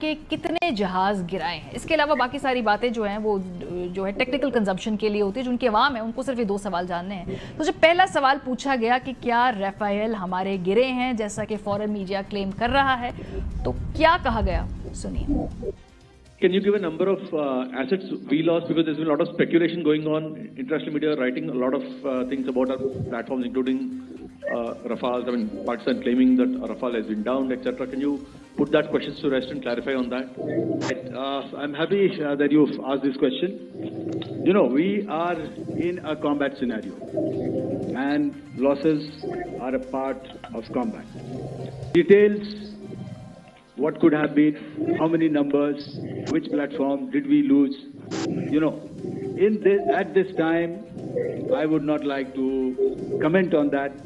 کہ کتنے جہاز گرائے ہیں. اس کے علاوہ باقی ساری باتیں جو ہیں وہ جو ہے ٹیکنیکل کنزمپشن کے لیے ہوتی ہے. جو ان کے عوام ہیں ان کو صرف یہ 2 سوال جاننے ہیں. تو جب پہلا سوال پوچھا گیا کہ کیا رافیل ہمارے گرے ہیں جیسا کہ فورن میڈیا کلیم کر رہا ہے تو کیا کہا گیا سنیے. Can you give a number of assets we lost, because there's been a lot of speculation going on, international media writing a lot of things about our platforms, including Rafale. I mean, Pakistan claiming that Rafale has been downed, etc. Can you put that question to rest and clarify on that? I'm happy that you've asked this question. You know, we are in a combat scenario, and losses are a part of combat. Details. What could have been, how many numbers, which platform did we lose? You know, at this time, I would not like to comment on that.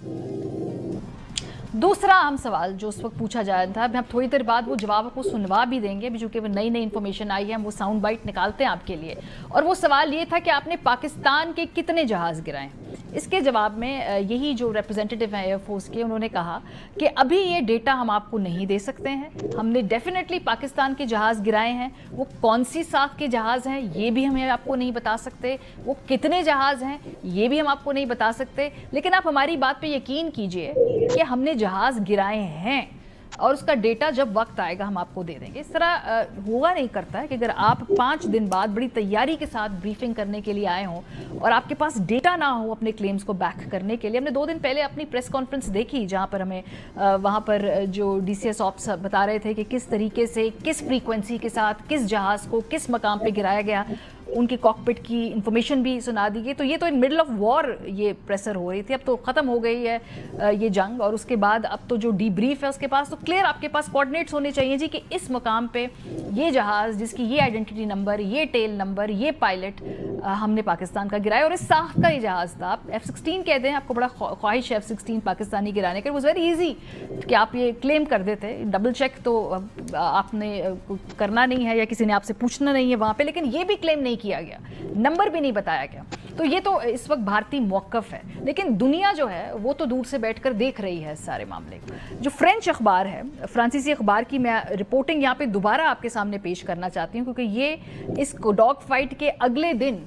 دوسرا اہم سوال جو اس وقت پوچھا جا رہا تھا, ہم تھوڑی دیر بعد وہ جواب کو سنوا بھی دیں گے, چونکہ وہ نئی انفارمیشن آئی ہے, ہم وہ ساؤنڈ بائٹ نکالتے ہیں آپ کے لیے. اور وہ سوال یہ تھا کہ آپ نے پاکستان کے کتنے جہاز گرائے. اس کے جواب میں یہی جو ریپرزینٹیٹیو ہیں ایئر فورس کے, انہوں نے کہا کہ ابھی یہ ڈیٹا ہم آپ کو نہیں دے سکتے ہیں. ہم نے ڈیفینیٹلی پاکستان کے جہاز گرائے ہیں. وہ کون سی ساکھ کے جہاز ہیں یہ بھی ہمیں آپ کو نہیں بتا سکتے. وہ کتنے جہاز ہیں یہ بھی ہم آپ کو نہیں بتا سکتے. لیکن آپ ہماری بات پہ یقین کیجئے کہ ہم نے جہاز گرائے ہیں, اور اس کا ڈیٹا جب وقت آئے گا ہم آپ کو دے دیں گے. اس طرح ہوا نہیں کرتا ہے کہ اگر آپ 5 دن بعد بڑی تیاری کے ساتھ بریفنگ کرنے کے لیے آئے ہوں اور آپ کے پاس ڈیٹا نہ ہو اپنے کلیمز کو بیک کرنے کے لیے. ہم نے 2 دن پہلے اپنی پریس کانفرنس دیکھی جہاں پر ہمیں وہاں پر جو ڈی سی ایس آپس بتا رہے تھے کہ کس طریقے سے کس فریکوینسی کے ساتھ کس جہاز کو کس مقام پہ گرایا گیا. ان کی کاکپٹ کی انفارمیشن بھی سنا دی گئی. تو یہ تو ان مڈل آف وار یہ پریسر ہو رہی تھی. اب تو ختم ہو گئی ہے یہ جنگ, اور اس کے بعد اب تو جو ڈی بریف ہے اس کے پاس تو کلیئر آپ کے پاس کوآرڈینیٹس ہونے چاہیے جی کہ اس مقام پہ یہ جہاز جس کی یہ آئیڈینٹی نمبر, یہ ٹیل نمبر, یہ پائلٹ ہم نے پاکستان کا گرایا. اور اس ساخت کا یہ جہاز تھا. آپ F-16 کہتے ہیں, آپ کو بڑا خواہش ہے F-16 پاکستانی گرانے کا. واز ویری ایزی کہ آپ یہ کلیم کر دیتے. ڈبل چیک تو آپ نے کرنا نہیں ہے یا کسی نے آپ سے پوچھنا نہیں ہے وہاں پہ, لیکن یہ بھی کلیم نہیں کیا گیا, نمبر بھی نہیں بتایا گیا. تو یہ تو اس وقت بھارتی موقف ہے. لیکن دنیا جو ہے وہ تو دور سے بیٹھ کر دیکھ رہی ہے اس سارے معاملے کو. جو فرینچ اخبار ہے, فرانسیسی اخبار کی میں رپورٹنگ یہاں پہ دوبارہ آپ کے سامنے پیش کرنا چاہتی ہوں, کیونکہ یہ اس ڈاگ فائٹ کے اگلے دن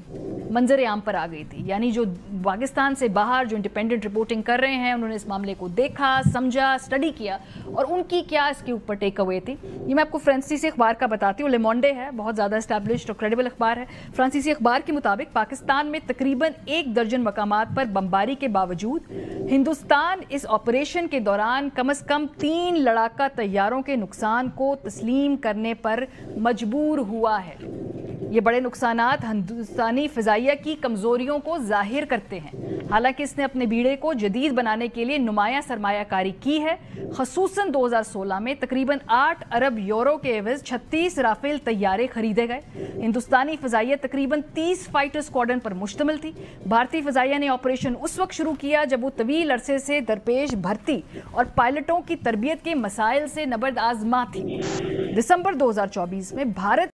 منظر عام پر آ گئی تھی. یعنی جو پاکستان سے باہر جو انڈیپینڈنٹ رپورٹنگ کر رہے ہیں انہوں نے اس معاملے کو دیکھا, سمجھا, اسٹڈی کیا, اور ان کی کیا اس کے اوپر ٹیک اوے تھی یہ میں آپ کو فرانسیسی اخبار کا بتاتی ہوں. لیمونڈے ہے, بہت زیادہ اسٹیبلشڈ اور کریڈیبل اخبار ہے. فرانسیسی اخبار کے مطابق پاکستان میں تقریباً 1 درجن مقامات پر بمباری کے باوجود ہندوستان اس آپریشن کے دوران کم از کم 3 لڑاکا طیاروں کے نقصان کو تسلیم کرنے پر مجبور ہوا ہے. یہ بڑے نقصانات ہندوستانی فضائیہ کی کمزوریوں کو ظاہر کرتے ہیں. حالانکہ اس نے اپنے بیڑے کو جدید بنانے کے لیے نمایاں سرمایہ کاری کی ہے. خصوصاً 2016 میں تقریباً 8 ارب یورو کے عوض 36 رافیل طیارے خریدے گئے. ہندوستانی فضائیہ تقریباً 30 فائٹر اسکواڈرن پر مشتمل تھی. بھارتی فضائیہ نے آپریشن اس وقت شروع کیا جب وہ طویل عرصے سے درپیش بھرتی اور پائلٹوں کی تربیت کے مسائل سے نبرد آزما تھی. دسمبر 2024 میں بھارت